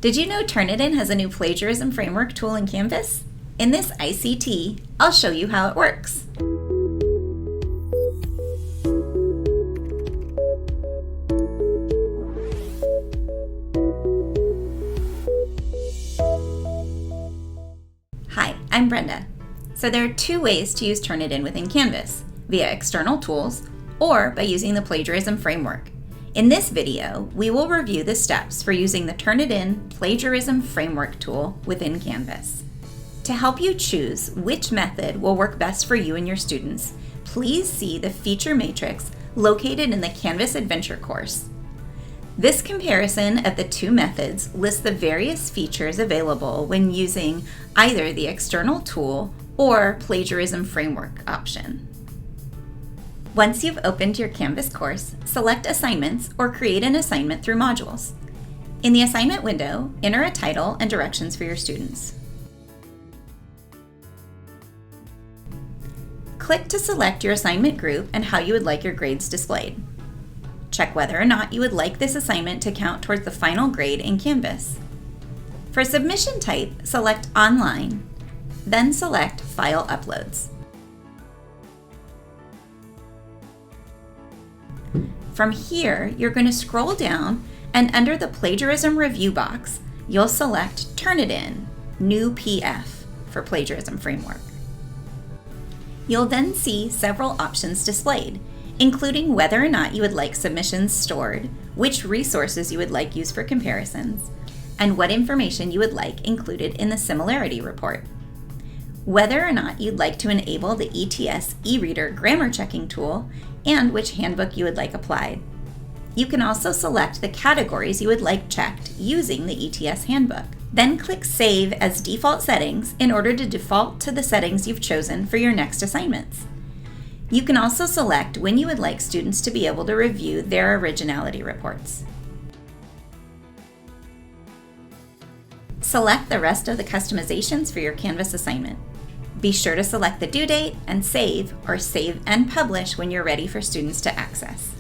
Did you know Turnitin has a new plagiarism framework tool in Canvas? In this ICT, I'll show you how it works. Hi, I'm Brenda. So there are two ways to use Turnitin within Canvas, via external tools or by using the plagiarism framework. In this video, we will review the steps for using the Turnitin Plagiarism Framework tool within Canvas. To help you choose which method will work best for you and your students, please see the feature matrix located in the Canvas Adventure course. This comparison of the two methods lists the various features available when using either the external tool or plagiarism framework option. Once you've opened your Canvas course, select Assignments or create an assignment through modules. In the assignment window, enter a title and directions for your students. Click to select your assignment group and how you would like your grades displayed. Check whether or not you would like this assignment to count towards the final grade in Canvas. For submission type, select Online, then select File Uploads. From here, you're going to scroll down and under the Plagiarism Review box, you'll select Turnitin, New PF for Plagiarism Framework. You'll then see several options displayed, including whether or not you would like submissions stored, which resources you would like used for comparisons, and what information you would like included in the similarity report. Whether or not you'd like to enable the ETS e-reader grammar checking tool, and which handbook you would like applied. You can also select the categories you would like checked using the ETS handbook. Then click Save as Default Settings in order to default to the settings you've chosen for your next assignments. You can also select when you would like students to be able to review their originality reports. Select the rest of the customizations for your Canvas assignment. Be sure to select the due date and save or save and publish when you're ready for students to access.